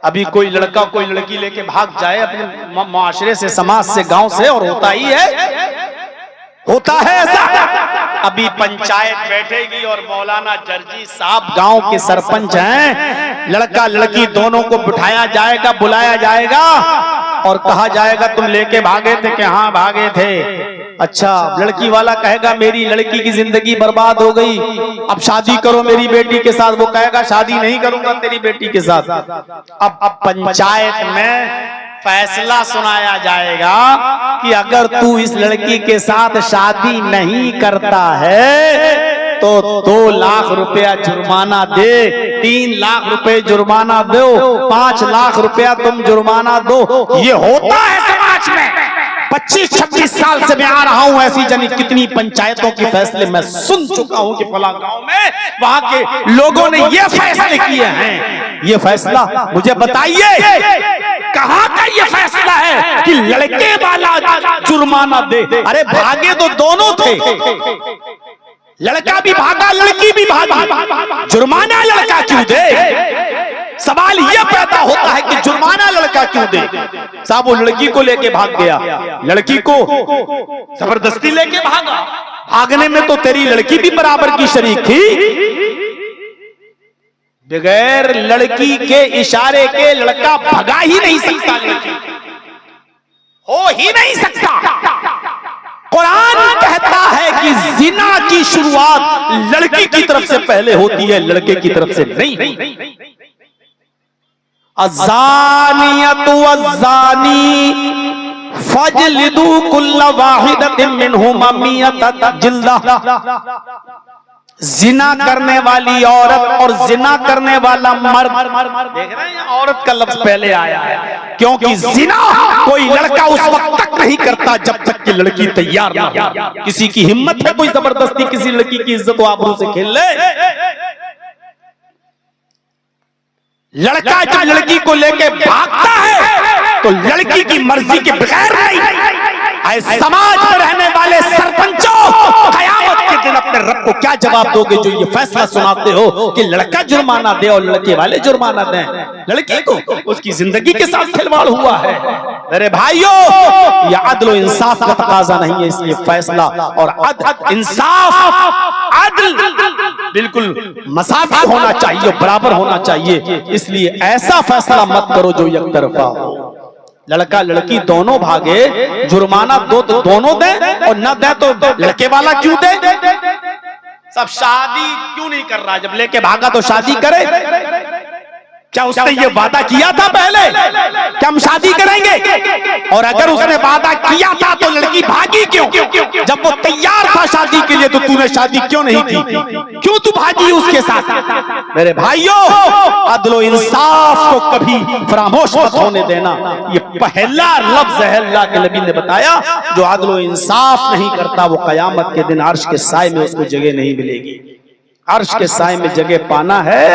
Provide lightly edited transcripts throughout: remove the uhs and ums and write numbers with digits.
अभी कोई लड़का कोई लड़की लेके भाग जाए अपने माशरे से, समाज से, गांव से, और होता ही है, होता है ऐसा। अभी पंचायत बैठेगी और मौलाना जर्जी साहब गांव के सरपंच हैं, लड़का लड़की दोनों को बिठाया जाएगा, बुलाया जाएगा और कहा जाएगा तुम लेके भागे थे कि हाँ भागे थे। अच्छा, लड़की वाला कहेगा मेरी लड़की की जिंदगी बर्बाद हो गई, अब शादी करो मेरी बेटी के साथ। वो कहेगा शादी नहीं करूंगा तेरी बेटी के साथ। अब पंचायत में फैसला सुनाया जाएगा कि अगर तू इस लड़की के साथ शादी नहीं करता है तो 2 लाख रुपया जुर्माना दे, 3 लाख रुपए जुर्माना दो, 5 लाख रुपया तुम जुर्माना दो। ये होता है समाज में। 25-26 साल से मैं आ रहा हूं, ऐसी जानी कितनी पंचायतों के फैसले मैं सुन चुका हूं कि फला गांव में वहां के लोगों ने ये फैसले किए हैं। ये फैसला मुझे बताइए कहां का ये फैसला है कि लड़के वाला जुर्माना दे? अरे भागे तो दोनों थे, लड़का भी भागा लड़की भी भागी, जुर्माना लड़का क्यों दे? सवाल यह पैदा होता है कि जुर्माना लड़का क्यों दे? साहब वो लड़की को लेके भाग गया, लड़की को जबरदस्ती लेके भागा, भागने में तो तेरी लड़की भी बराबर की शरीक थी। बगैर लड़की के इशारे के लड़का भगा ही नहीं सकता, लड़की हो ही नहीं सकता। कुरान कहता है कि जिना की शुरुआत लड़की की तरफ से पहले होती है, लड़के की तरफ से नहीं। अज़ानियतु वज़्ज़ानी फजलिदू कुल्ल वाहिदतिन मिनहुमा मियता जिल्दा। जिना करने वाली औरत और जिना करने वाला मर्द, देख रहे हैं औरत का लफ्ज पहले आया है, क्योंकि जिना कोई लड़का उस वक्त तक नहीं करता जब तक कि लड़की तैयार ना हो। किसी की हिम्मत है कोई जबरदस्ती किसी लड़की की इज्जत व आबरू से खेल ले? लड़का जब लड़की को लेके भागता है तो लड़की की मर्जी के बगैर नहीं। समाज में रहने वाले सरपंचों, कयामत के दिन अपने रब को क्या जवाब दोगे जो ये फैसला सुनाते हो कि लड़का जुर्माना दे और लड़के वाले जुर्माना दें? लड़की को उसकी जिंदगी के साथ खिलवाड़ हुआ है। अरे भाइयों, ये अदल इंसाफ का तकाजा नहीं है, इसलिए फैसला और अदल इंसाफ, अदल बिल्कुल मसाफी होना चाहिए, बराबर होना चाहिए। इसलिए ऐसा फैसला मत करो जो एक तरफा हो। लड़का लड़की दोनों भागे, जुर्माना दो तो दोनों दे, और न दे तो लड़के वाला क्यों दे? सब शादी क्यों नहीं कर रहा? जब लेके भागा तो शादी करे। क्या उसने ये वादा किया था पहले कि हम शादी करेंगे? और अगर उसने वादा किया था तो लड़की भागी क्यों? जब वो तैयार था शादी के लिए तो तूने शादी क्यों नहीं की? क्यों तू भागी उसके साथ? मेरे भाइयों, अदल और इंसाफ को कभी फरामोश मत होने देना। ये पहला लफ्ज है अल्लाह के नबी ने बताया, जो अदल और इंसाफ नहीं करता वो कयामत के दिन अर्श के साए में उसको जगह नहीं मिलेगी। अर्श के साए में जगह पाना है,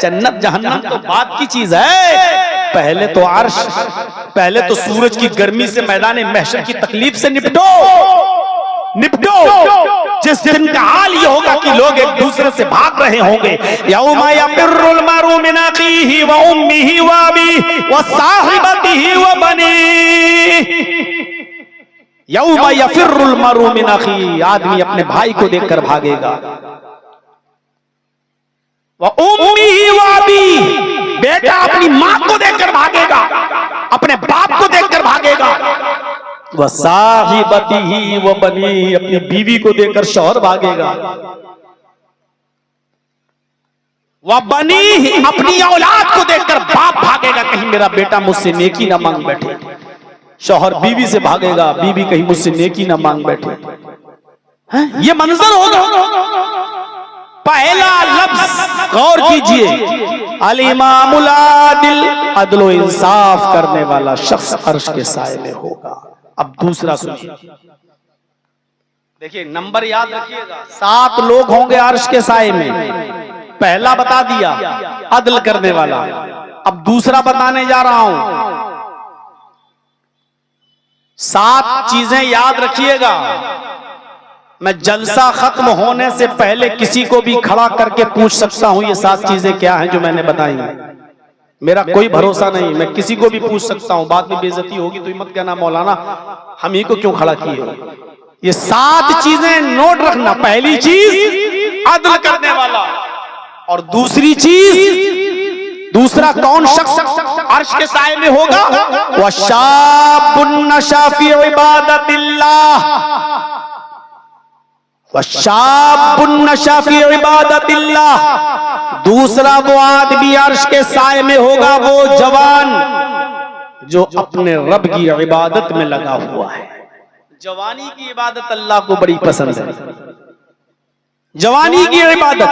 जन्नत जहन्नम तो बात की चीज है। पहले तो अर्श, पहले तो सूरज की गर्मी से, मैदान महशर की तकलीफ से निपटो। जिस दिन का हाल ये होगा कि लोग एक दूसरे से भाग रहे होंगे। यौमा यफिर्रुल मरउ मिन अखीहि व उम्मिहि व अबीहि व साहिबतिहि व बनीहि। यौमा यफिर्रुल मरउ मिन अखीहि, आदमी अपने भाई को देखकर भागेगा। वो उम्मी व अबी, बेटा अपनी माँ को देखकर भागेगा, अपने बाप को देखकर भागेगा। वह साहिबतिही व बनी, अपनी बीवी को देखकर शौहर भागेगा। वह बनी, अपनी औलाद को देखकर बाप भागेगा, कहीं मेरा बेटा मुझसे नेकी ना मांग बैठे। शौहर बीवी से भागेगा, बीवी कहीं मुझसे नेकी ना मांग बैठे। ये मंजर होगा। पहला लफ्ज गौर कीजिए, अल इमामुल आदिल, अदल व इंसाफ करने वाला शख्स अर्श के साए में होगा। अब दूसरा सुनिए, देखिए नंबर याद रखिएगा, 7 लोग होंगे अर्श के साए में। पहला बता दिया अदल करने वाला, अब दूसरा बताने जा रहा हूं। 7 चीजें याद रखिएगा। मैं जलसा खत्म होने से पहले किसी को भी खड़ा करके पूछ सकता हूं ये 7 चीजें क्या हैं जो मैंने बताई। मेरा कोई भरोसा नहीं, मैं किसी को भी पूछ सकता हूं, बाद में बेइज्जती होगी तो मत कहना मौलाना हम ही को क्यों खड़ा किए हो। ये 7 चीजें नोट रखना। पहली चीज अदल करने वाला, और दूसरी चीज, दूसरा कौन शख्स अर्श के साए में होगा, वशाबुन नशा फी इबादतिल्लाह, वशाबुन नशा फी इबादतिल्लाह। दूसरा वो आदमी अर्श के साए में होगा, वो जवान जो अपने रब की इबादत में लगा हुआ है। जवानी की इबादत अल्लाह को बड़ी पसंद है। जवानी की इबादत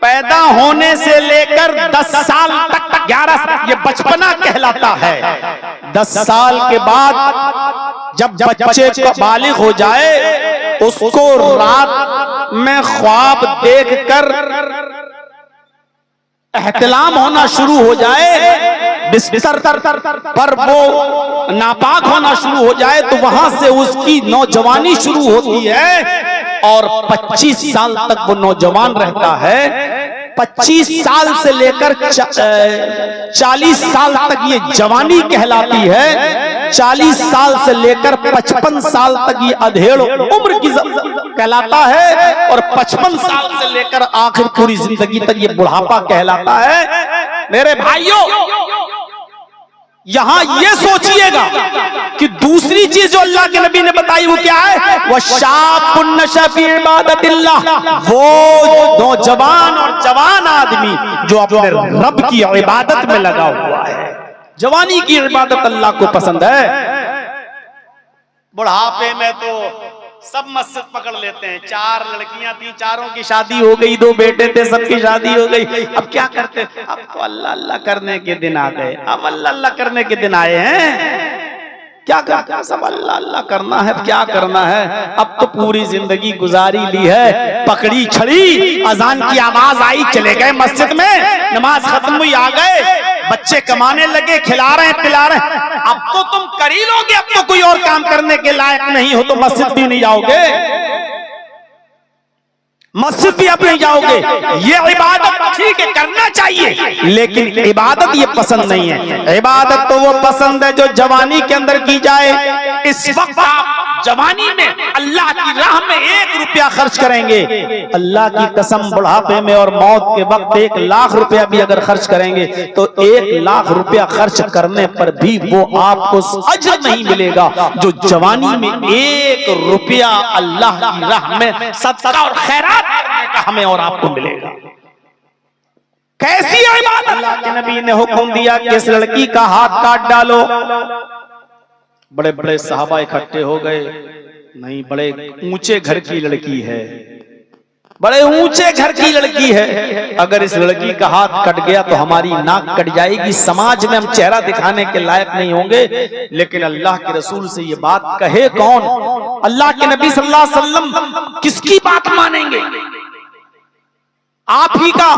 पैदा होने से लेकर 10 साल तक, 11 ये बचपना कहलाता है। 10 साल के बाद जब बच्चे का बालिग हो जाए, उसको रात में ख्वाब देखकर एहतिलाम होना शुरू हो जाए, बिस्तर पर वो नापाक होना शुरू हो जाए, तो वहां से उसकी नौजवानी शुरू होती है और 25 साल तक वो नौजवान रहता है। 25 साल से लेकर 40 साल तक ये जवानी कहलाती है। 40 साल से लेकर 55 साल तक ये अधेड़ उम्र की कहलाता है, और 55 साल से लेकर आखिर पूरी जिंदगी तक ये बुढ़ापा कहलाता है। मेरे भाइयों, यहां ये सोचिएगा कि दूसरी चीज जो अल्लाह के नबी ने बताई वो क्या है, वशाबुन नशा फी इबादतिल्लाह, वो नौजवान और जवान आदमी जो अपने रब की इबादत में लगा हुआ है। जवानी की इबादत अल्लाह को पसंद है। बुढ़ापे में तो सब मस्जिद पकड़ लेते हैं। 4 लड़कियां थी, चारों की शादी हो गई, 2 बेटे थे, सबकी शादी हो गई। अब क्या करते, अब तो अल्लाह अल्लाह करने के दिन आ गए। अब अल्लाह अल्लाह करने के दिन आए हैं, क्या करना, सब अल्लाह अल्लाह करना है, क्या करना है। अब तो पूरी जिंदगी गुजारी ली है, पकड़ी छड़ी, अजान की आवाज आई, चले गए मस्जिद में, नमाज खत्म हुई, आ गए, बच्चे कमाने लगे, खिला रहे हैं, पिला रहे हैं। अब तो तुम कर ही लोगे, अब तो कोई और काम करने के लायक नहीं हो, तो मस्जिद भी नहीं जाओगे, मस्जिद भी अब नहीं जाओगे। ये इबादत ठीक है, करना चाहिए, लेकिन इबादत ये पसंद नहीं है। इबादत तो वो पसंद है जो जवानी के अंदर की जाए। इस वक्त आप जवानी में अल्लाह की राह में 1 रुपया खर्च करेंगे, अल्लाह की कसम बुढ़ापे में और मौत के वक्त 1 लाख रुपया भी अगर खर्च करेंगे तो 1 लाख रुपया खर्च करने पर भी वो आपको अजर नहीं मिलेगा जो जवानी में 1 रुपया अल्लाह की राह में सदका और खैरात करने का हमें और आपको मिलेगा। कैसी इबादत, अल्लाह के नबी ने हुक्म दिया कि इस लड़की का हाथ काट डालो। बड़े बड़े सहाबा इकट्ठे हो गए, नहीं बड़े ऊंचे घर की लड़की है, बड़े ऊंचे घर की लड़की है, अगर इस लड़की का हाथ कट गया तो हमारी नाक कट जाएगी, समाज में हम चेहरा दिखाने के लायक नहीं होंगे। लेकिन अल्लाह के रसूल से ये बात कहे कौन, अल्लाह के नबी सल्लल्लाहु अलैहि वसल्लम किसकी बात मानेंगे। आप ही का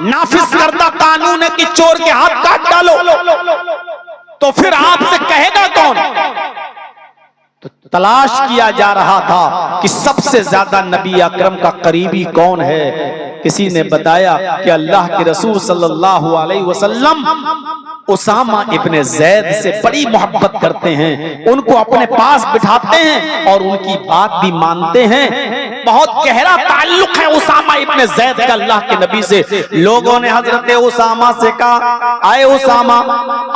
नाफिज करदा कानून है कि चोर के हाथ काट डालो, तो फिर आपसे कहेगा कौन। तो तलाश किया जा रहा था कि सबसे ज्यादा नबी अकरम का करीबी कौन है। किसी ने बताया कि अल्लाह के रसूल सल्लल्लाहु अलैहि वसल्लम उसामा इब्ने ज़ैद से बड़ी मोहब्बत करते हैं, उनको अपने पास बिठाते हैं और उनकी बात भी मानते हैं। बहुत गहरा ताल्लुक है उसामा इब्ने ज़ैद का अल्लाह के नबी से। लोगों ने हजरत उसामा से कहा, आए उसामा,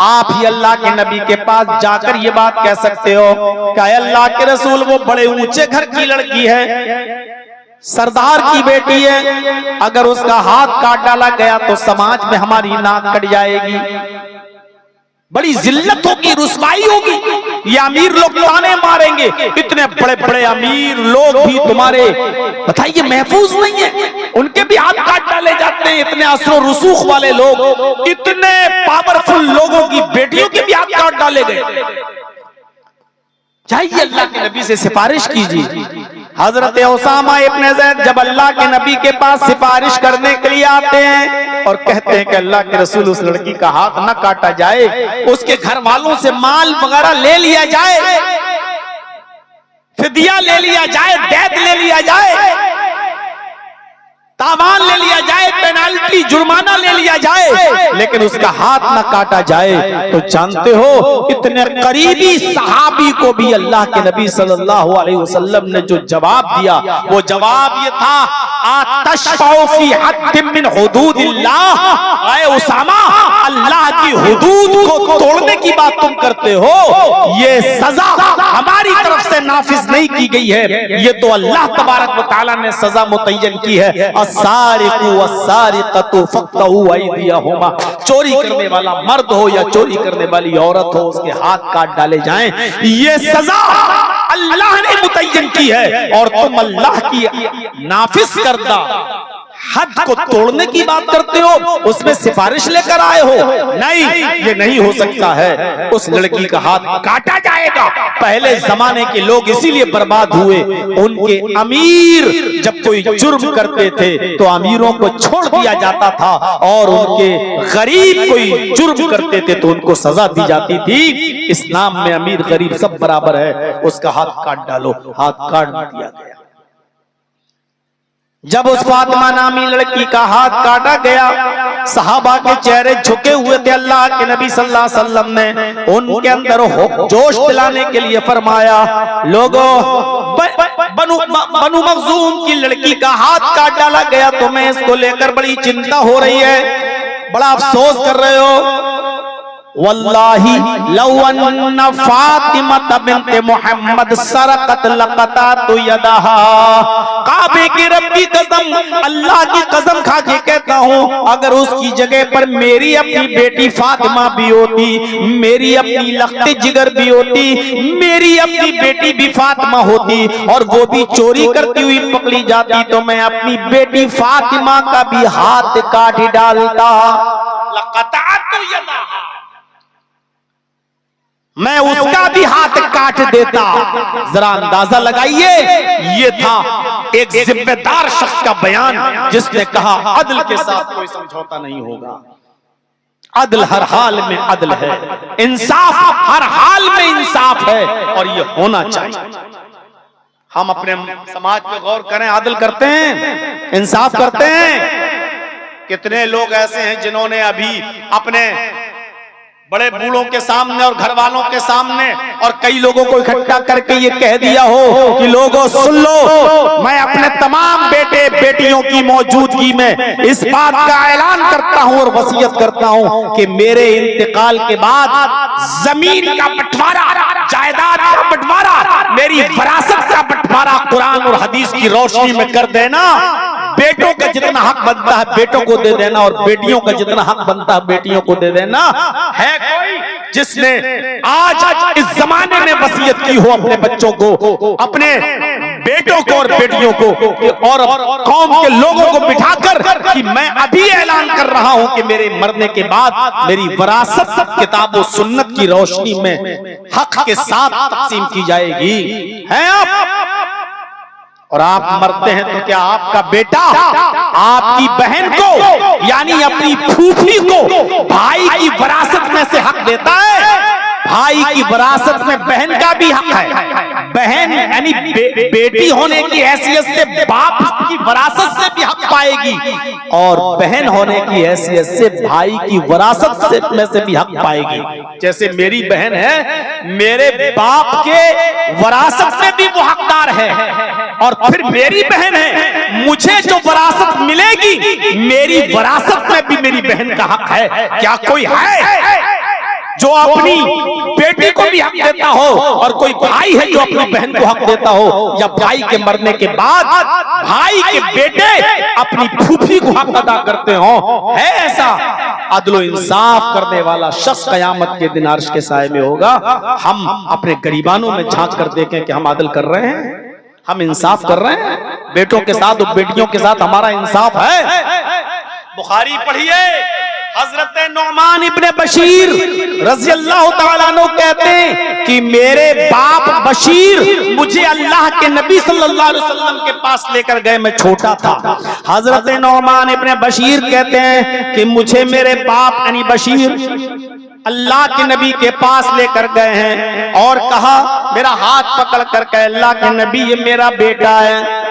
आप ही अल्लाह के नबी के पास जाकर ये बात कह सकते हो कि अल्लाह के रसूल वो बड़े ऊंचे घर की लड़की है, सरदार की बेटी है, अगर उसका हाथ काट डाला गया तो समाज में हमारी नाक कट जाएगी, बड़ी जिल्लत होगी, रुसवाई होगी, ये अमीर लोग ताने मारेंगे, इतने बड़े बड़े अमीर लोग भी तुम्हारे बताइए महफूज नहीं है, उनके भी हाथ काट डाले जाते हैं। इतने असर रुसूख वाले लोग, इतने पावरफुल लोगों की बेटियों के भी हाथ काट डाले गए। चाहिए अल्लाह के नबी से सिफारिश कीजिए। हजरत उसामा इब्ने ज़ैद जब अल्लाह के नबी के पास सिफारिश करने के लिए आते हैं और कहते हैं कि अल्लाह के रसूल उस लड़की का हाथ न काटा जाए, उसके घर वालों से माल वगैरह ले लिया जाए, फिदिया ले लिया जाए, दैत ले लिया जाए, तावान ले लिया जाए, पेनाल्टी जुर्माना ले लिया जाए, लेकिन उसका हाथ ना काटा जाए। तो जानते हो इतने करीबी सहाबी को भी अल्लाह के नबी सल्लल्लाहु अलैहि वसल्लम ने जो जवाब दिया, वो जवाब ये था, आतशफउ फी हद्दिन मिन हुदूदिल्लाह, आए उसामा, अल्लाह की हुदूद को तोड़ने की बात तुम करते हो, ये सजा हमारी तरफ से नाफिज नहीं की गई है, ये तो अल्लाह तबारक व तआला ने सजा मुतय्यन की है। अस्सारिकु वस्सारिकतु फक्तहू अयदियहुमा, चोरी करने वाला मर्द हो या चोरी करने वाली औरत हो, उसके हाथ काट डाले जाएं, ये सजा अल्लाह ने मुतय्यन की है, और तुम अल्लाह की नाफिज करदा हद को तोड़ने की बात करते हो, उसमें सिफारिश लेकर आए हो। नहीं, ये नहीं हो सकता है। उस लड़की का हाथ काटा जाएगा। पहले जमाने के लोग इसीलिए बर्बाद हुए, उनके अमीर जब कोई जुर्म करते थे तो अमीरों को छोड़ दिया जाता था, और उनके गरीब कोई जुर्म करते थे तो उनको सजा दी जाती थी। इस्लाम में अमीर गरीब सब बराबर है, उसका हाथ काट डालो, हाथ काट दिया गया। जब उस फातिमा नामी लड़की का हाथ काटा गया, सहाबा के चेहरे झुके हुए थे। अल्लाह के नबी सल्लल्लाहु अलैहि वसल्लम ने उनके अंदर जोश दिलाने के लिए फरमाया, लोगों, बनु मखजूम की लड़की का हाथ काट डाला गया, तुम्हें इसको लेकर बड़ी चिंता हो रही है, बड़ा अफसोस कर रहे हो। वल्लाही लौ अन्ना फातिमा बिन्ते मोहम्मद सरकत लक़तातु यदहा, काबे के रब की कसम, अल्लाह की कसम खा के कहता हूँ, अगर उसकी जगह पर मेरी अपनी बेटी फातिमा भी होती, मेरी अपनी लख्ते जिगर भी होती, मेरी अपनी बेटी भी फातिमा होती, और वो भी चोरी करती हुई पकड़ी जाती, तो मैं अपनी बेटी फातिमा का भी हाथ काट डालता। लक़तातु यदहा, मैं उसका भी हाथ काट देता। जरा अंदाजा लगाइए, ये था एक जिम्मेदार शख्स का बयान, जिसने कहा अदल के साथ कोई समझौता नहीं होगा, अदल हर हाल में अदल है, इंसाफ हर हाल में इंसाफ है, और ये होना चाहिए। हम अपने समाज पे गौर करें, अदल करते हैं, इंसाफ करते हैं। कितने लोग ऐसे हैं जिन्होंने अभी अपने बड़े बूढ़ों के सामने और घर वालों के सामने और कई लोगों को इकट्ठा करके ये कह दिया हो कि लोगों सुन लो, मैं अपने तमाम बेटे बेटियों की मौजूदगी में इस बात का ऐलान करता हूं और वसीयत करता हूं कि मेरे इंतकाल के बाद जमीन का बंटवारा, जायदाद का बंटवारा, मेरी विरासत का बंटवारा कुरान और हदीस की रोशनी में कर देना। बेटों का जितना हक बनता है बेटों को दे देना, और बेटियों का जितना हक बनता है बेटियों को दे देना। है कोई जिसने आज इस जमाने में वसीयत की हो अपने बच्चों को, अपने बेटों को और बेटियों को, और कौम के लोगों को बिठाकर कि मैं अभी ऐलान कर रहा हूं कि मेरे मरने के बाद मेरी विरासत किताब और सुन्नत की रोशनी में हक के साथ तकसीम की जाएगी? हैं आप? और आप मरते हैं तो क्या आपका बेटा आपकी बहन को यानी अपनी फूफी को भाई की विरासत में से हक देता है? भाई की विरासत में बहन का भी हक है। बहन यानी बेटी होने की हैसियत से बाप की विरासत से भी हक पाएगी, और बहन होने की हैसियत से भाई की विरासत से में से भी हक पाएगी। जैसे मेरी बहन है, मेरे बाप के विरासत में भी वो हकदार है, और फिर मेरी बहन है, मुझे जो विरासत मिलेगी मेरी विरासत में भी मेरी बहन का हक है। क्या कोई है जो अपनी बेटी को भी हक देता हो, और कोई भाई है जो अपनी बहन को हक देता हो, या भाई के मरने के बाद भाई के बेटे अपनी फूफी को हक अदा करते हो? है ऐसा? अदल इंसाफ करने वाला शख्स कयामत के दिन अर्श के साए में होगा। हम अपने गरीबानों में झांक कर देखें कि हम अदल कर रहे हैं, हम इंसाफ कर रहे हैं बेटों के साथ और बेटियों के साथ, हमारा इंसाफ है? बुखारी पढ़िए, हजरत नुअमान इब्ने बशीर रज़ी अल्लाह तआला अन्हु कहते हैं कि मेरे बाप बशीर मुझे अल्लाह के नबी सल्लल्लाहु अलैहि वसल्लम के पास लेकर गए, मैं छोटा था। हजरत नुअमान इब्ने बशीर कहते हैं कि मुझे मेरे बाप यानी बशीर अल्लाह के नबी के पास लेकर गए हैं और कहा, मेरा हाथ पकड़ कर कहे, अल्लाह के नबी ये मेरा बेटा है,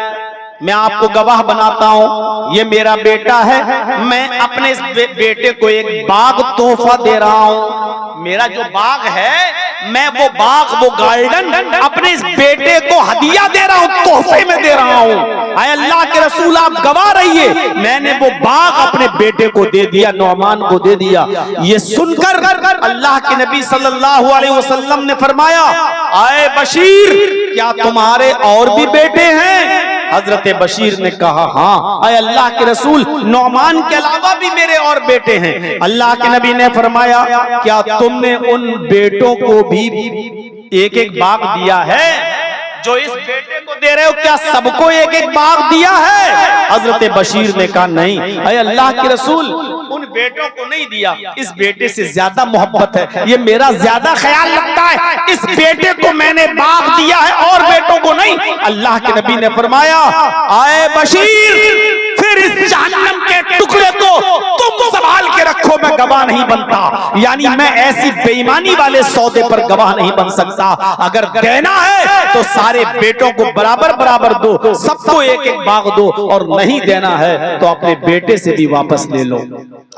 मैं आपको गवाह बनाता हूं, ये मेरा बेटा है, मैं अपने इस बेटे को एक बाग तोहफा दे रहा हूं। मेरा जो बाग है, मैं वो बाग, वो गार्डन अपने इस बेटे को हदिया दे रहा हूं, तोहफे में दे रहा हूं। आए अल्लाह के रसूल, आप गवाह रहिए, मैंने वो बाग अपने बेटे को दे दिया, नौमान को दे दिया। ये सुनकर अल्लाह के नबी सल्लल्लाहु अलैहि वसल्लम ने फरमाया, आए बशीर, क्या तुम्हारे और भी बेटे हैं? हजरत बशीर ने कहा, हाँ। आए अल्लाह के रसूल, नौमान के अलावा भी मेरे और बेटे हैं। अल्लाह के नबी ने फरमाया, क्या तुमने उन बेटों को भी एक एक बाग दिया है जो इस बेटे को दे रहे हो? क्या सबको एक एक बाग दिया है? हजरत बशीर ने कहा, नहीं। अरे अल्लाह के रसूल, उन बेटों को नहीं दिया, इस बेटे से ज्यादा मोहब्बत है, ये मेरा ज्यादा ख्याल रखता है, इस बेटे को मैंने बाग दिया है और बेटों को नहीं। अल्लाह के नबी ने फरमाया, आए बशीर, फिर इस जहन्नम के टुकड़े को तुम संभाल के रखो, मैं गवाह नहीं बनता। यानी मैं ऐसी बेईमानी वाले सौदे पर गवाह नहीं बन सकता। अगर देना है तो सारे बेटों को बराबर बराबर दो, सबको एक एक बाग दो, और नहीं देना है तो अपने बेटे से भी वापस ले लो।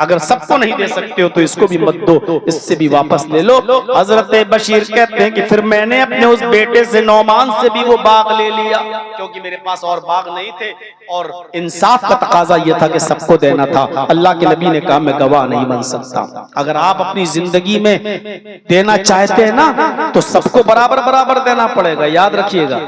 अगर सबको नहीं दे सकते हो तो इसको भी मत दो, इससे भी वापस ले लो। हजरत बशीर कहते हैं कि फिर मैंने अपने उस बेटे से, नौमान से भी वो बाग ले लिया, क्योंकि मेरे पास और बाग नहीं थे और इंसाफ का तकाजा यह था कि सबको देना था। अल्लाह के नबी ने कहा, मैं गवाह नहीं बन सकता। अगर आप अपनी जिंदगी में देना चाहते हैं ना, तो सबको बराबर बराबर देना पड़ेगा, याद रखिएगा।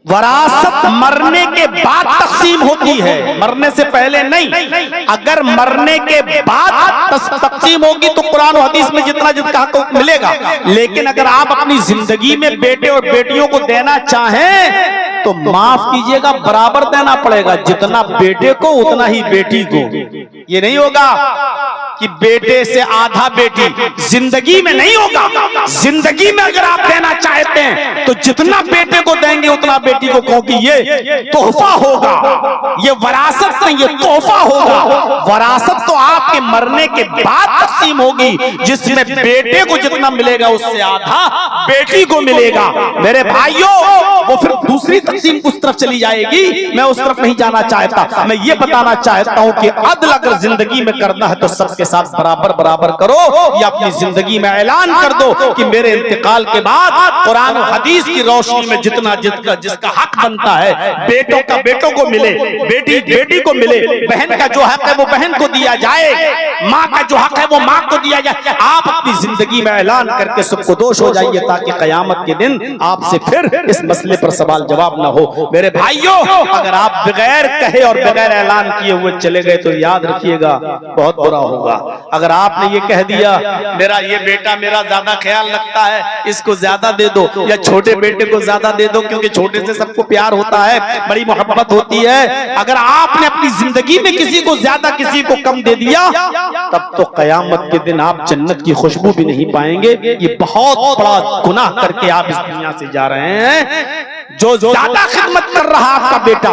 वरासत मरने के बाद तकसीम होती है, मरने से पहले नहीं। अगर मरने के बाद तकसीम होगी तो कुरान और हदीस में जितना जितना हक मिलेगा। लेकिन अगर आप अपनी जिंदगी में बेटे और बेटियों को देना चाहें तो माफ कीजिएगा, बराबर देना पड़ेगा, जितना बेटे को उतना ही बेटी को। ये नहीं होगा कि बेटे से आधा बेटी, जिंदगी में नहीं होगा। जिंदगी में अगर आप देना चाहते हैं तो जितना बेटे को देंगे उतना बेटी को, क्योंकि ये तोहफा होगा, ये वरासत नहीं, ये तोहफा होगा। वरासत तो आपके मरने के बाद तकसीम होगी, जिसमें बेटे को जितना मिलेगा उससे आधा बेटी को मिलेगा। मेरे भाइयों, वो फिर दूसरी तकसीम उस तरफ चली जाएगी, मैं उस तरफ नहीं जाना चाहता। मैं ये बताना चाहता हूं कि अदल अगर जिंदगी में करना है तो सबके साथ बराबर बराबर करो, या अपनी जिंदगी में ऐलान कर दो कि मेरे इंतकाल के बाद कुरान और हदीस की रोशनी में जितना जिसका हक बनता है, बेटों का बेटों को मिले, बेटी बेटी को मिले, बहन का जो हक है वो बहन को दिया जाए, माँ का जो हक है वो माँ को दिया जाए। आप अपनी जिंदगी में ऐलान करके सबको दोष हो जाइए, ताकि कयामत के दिन आपसे फिर इस मसले पर सवाल जवाब ना हो। मेरे भाइयों, अगर आप बगैर कहे और बगैर ऐलान किए हुए चले गए तो याद रखिएगा बहुत बुरा होगा। अगर आपने ये कह दिया, मेरा ये बेटा मेरा ज्यादा ख्याल रखता है, इसको ज्यादा दे दो, या छोटे बेटे को ज्यादा दे दो, क्योंकि छोटे से सबको प्यार होता है, बड़ी मोहब्बत होती है। अगर आपने अपनी जिंदगी में किसी को ज्यादा किसी को कम दे दिया, तब तो कयामत के दिन आप जन्नत की खुशबू भी नहीं पाएंगे। ये बहुत बड़ा गुनाह करके आप इस दुनिया से जा रहे हैं। जो ज्यादा खिदमत कर रहा आपका बेटा,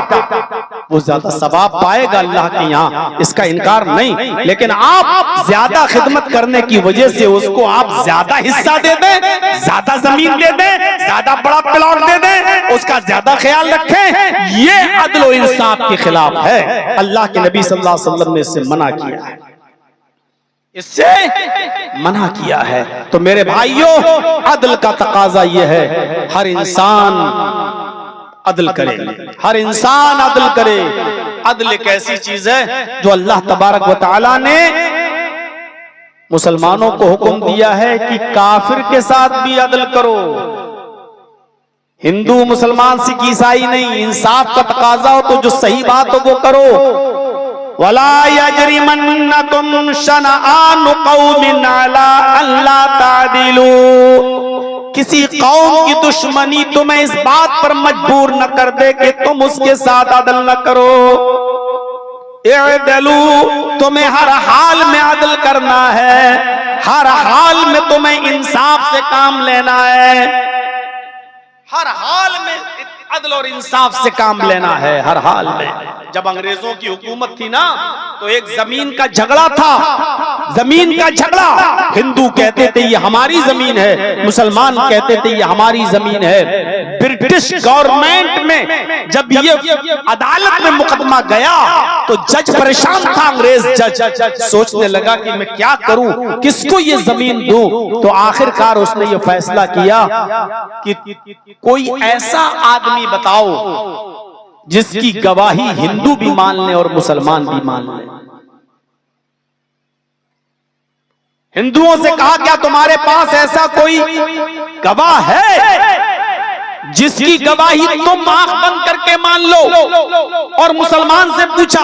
वो ज्यादा सवाब पाएगा अल्लाह के यहाँ, इसका इनकार नहीं। लेकिन आप ज्यादा खिदमत करने की वजह से उसको आप ज्यादा हिस्सा दे दें, ज्यादा जमीन दे दें, ज्यादा बड़ा प्लॉट दे दें, उसका ज्यादा ख्याल रखें, ये अदल और इंसाफ के खिलाफ है। अल्लाह के नबी सल्लल्लाहु अलैहि वसल्लम ने इससे मना किया है, इससे मना किया है। तो मेरे भाइयों, अदल का तकाजा यह है, हर इंसान अदल करे, हर इंसान अदल करे। अदल एक ऐसी चीज है जो अल्लाह तबारक व तआला ने मुसलमानों को हुक्म दिया है कि काफिर के साथ भी अदल करो। हिंदू मुसलमान सिख ईसाई नहीं, इंसाफ का तकाजा हो तो जो सही बात हो वो करो। वला यजरिमन्नकुम शनआन कौमिन अला अल्ला तादिलू, किसी कौम की दुश्मनी तुम्हें इस बात पर मजबूर न कर दे कि तुम उसके साथ अदल न करो। इअदलू, तुम्हें हर हाल में अदल करना है, हर हाल में तुम्हें इंसाफ से काम लेना है, हर हाल में अदल और इंसाफ से काम लेना है, हर हाल में। जब अंग्रेजों की हुकूमत थी ना, तो एक जमीन का झगड़ा था, जमीन का झगड़ा। हिंदू कहते थे ये हमारी जमीन है, मुसलमान कहते थे ये हमारी जमीन है। ब्रिटिश गवर्नमेंट में जब ये अदालत में मुकदमा गया तो जज परेशान था, अंग्रेज जज सोचने लगा कि मैं क्या करूं, किसको ये जमीन दूं। तो आखिरकार उसने ये फैसला किया कि कोई ऐसा आदमी बताओ जिसकी गवाही हिंदू भी मान ले और मुसलमान भी मान ले। हिंदुओं से कहा क्या तुम्हारे पास ऐसा कोई गवाह है जिसकी गवाही तुम आंख बंद करके मान लो? और मुसलमान से पूछा,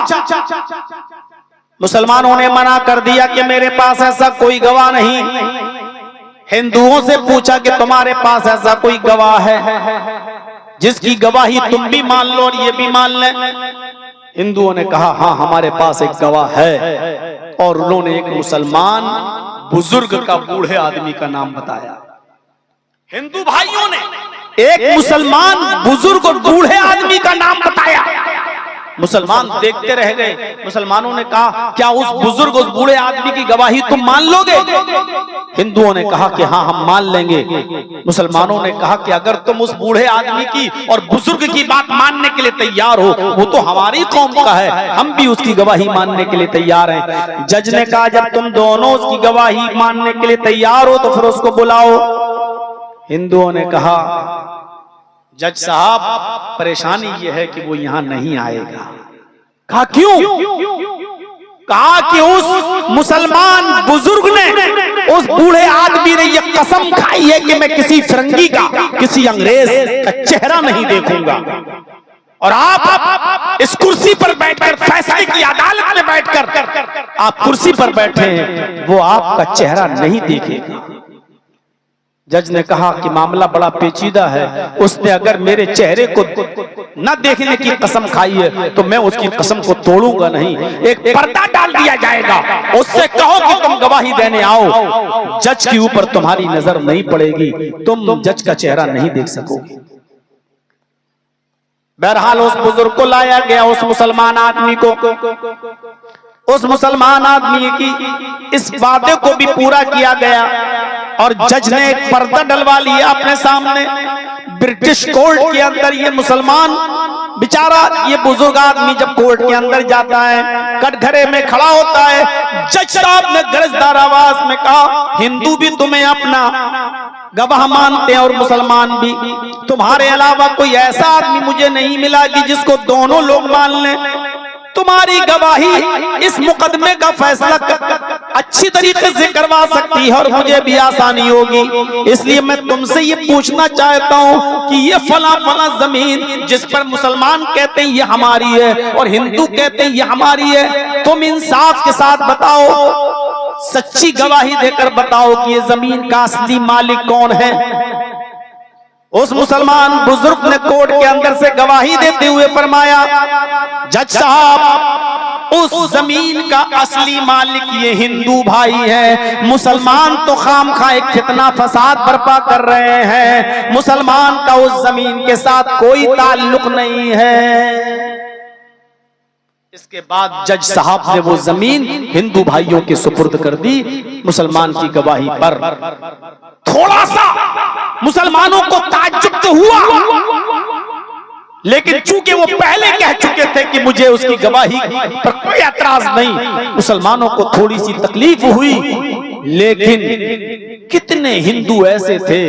मुसलमानों ने मना कर दिया कि मेरे पास ऐसा कोई गवाह नहीं। हिंदुओं से पूछा कि तुम्हारे पास ऐसा कोई गवाह है जिसकी गवाही तुम भी मान लो और ये भी मान ले? हिंदुओं ने कहा हाँ हमारे पास एक गवाह है, और उन्होंने एक मुसलमान बुजुर्ग का बूढ़े आदमी का नाम बताया। हिंदू भाइयों ने एक मुसलमान बुजुर्ग और बूढ़े आदमी का नाम बताया। मुसलमान देखते रह गए। मुसलमानों ने कहा क्या उस बुजुर्ग उस बूढ़े आदमी की गवाही तुम मान लोगे? हिंदुओं ने कहा कि हाँ हम मान लेंगे। मुसलमानों ने कहा कि अगर तुम उस बूढ़े आदमी की और बुजुर्ग की बात मानने के लिए तैयार हो, वो तो हमारी कौम का है, हम भी उसकी गवाही मानने के लिए तैयार हैं। जज ने कहा जब तुम दोनों उसकी गवाही मानने के लिए तैयार हो तो फिर उसको बुलाओ। हिंदुओं ने कहा जज साहब परेशानी ये है कि वो यहां नहीं आएगा। कहा क्यों? कहा कि उस मुसलमान बुजुर्ग ने, उस बूढ़े आदमी ने ये कसम खाई है कि मैं किसी फिरंगी का, किसी अंग्रेज का चेहरा नहीं देखूंगा, और आप इस कुर्सी पर बैठकर, फैसले की अदालत में बैठकर आप कुर्सी पर बैठे हैं, वो आपका चेहरा नहीं देखेगा। जज ने कहा कि मामला बड़ा पेचीदा है, उसने अगर मेरे चेहरे को न देखने की कसम खाई है तो मैं उसकी कसम को तोड़ूंगा नहीं। एक पर्दा डाल दिया जाएगा, उससे कहो कि तुम गवाही देने आओ, जज के ऊपर तुम्हारी नजर नहीं पड़ेगी, तुम जज का चेहरा नहीं देख सकोगे। बहरहाल उस बुजुर्ग को लाया गया, उस मुसलमान आदमी को। उस मुसलमान आदमी की इस वादे को भी पूरा किया गया और जज ने एक पर्दा डलवा लिया अपने सामने। ब्रिटिश कोर्ट के अंदर ये मुसलमान बेचारा, ये बुजुर्ग आदमी जब कोर्ट के अंदर जाता है, कटघरे में खड़ा होता है, जज साहब ने गरजदार आवाज में कहा हिंदू भी तुम्हें अपना गवाह मानते हैं और मुसलमान भी। तुम्हारे अलावा कोई ऐसा आदमी मुझे नहीं मिला कि जिसको दोनों लोग मान लें। तुम्हारी गवाही इस मुकदमे का फैसला अच्छी तरीके से करवा सकती है और मुझे भी आसानी होगी। इसलिए मैं तुमसे ये पूछना चाहता हूँ कि ये फला फला जमीन जिस पर मुसलमान कहते हैं ये हमारी है और हिंदू कहते हैं ये हमारी है, तुम इंसाफ के साथ बताओ, सच्ची गवाही देकर बताओ कि ये जमीन का असली मालिक कौन है। उस मुसलमान बुजुर्ग ने कोर्ट के अंदर से गवाही देते हुए फरमाया जज साहब उस जमीन का असली मालिक ये हिंदू भाई है, मुसलमान तो खामखा एक फितना फसाद बर्पा कर रहे हैं, मुसलमान का उस जमीन के साथ कोई ताल्लुक नहीं है। इसके बाद जज साहब ने वो जमीन हिंदू भाइयों के सुपुर्द कर दी मुसलमान की गवाही पर। थोड़ा सा मुसलमानों को ताज्जुब तो हुआ, लेकिन चूंकि वो पहले कह चुके थे कि मुझे उसकी गवाही पर कोई एतराज नहीं, मुसलमानों को थोड़ी सी तकलीफ हुई। लेकिन कितने हिंदू ऐसे थे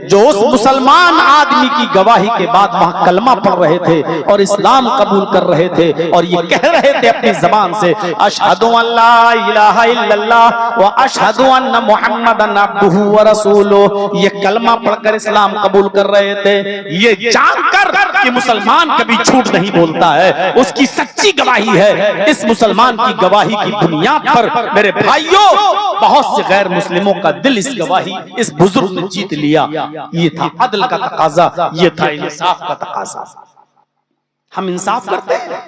जो उस मुसलमान आदमी की गवाही के बाद वहां कलमा पढ़ रहे थे और इस्लाम कबूल कर रहे थे और ये कह रहे थे अपनी जबान से अशहदु अल्ला इलाहा इल्लल्लाह व अशहदु अन्ना मुहम्मदन अब्दुहु व रसूलुहु। ये कलमा पढ़कर इस्लाम कबूल कर रहे थे, ये जानकर कि मुसलमान कभी झूठ नहीं बोलता है, उसकी सच्ची गवाही है। इस मुसलमान की गवाही की बुनियाद पर मेरे भाइयों बहुत से गैर मुस्लिमों का दिल इस गवाही, इस बुजुर्ग ने जीत लिया। ये था अदल का तकाजा, ये था इंसाफ का तकाजा। हम इंसाफ करते हैं।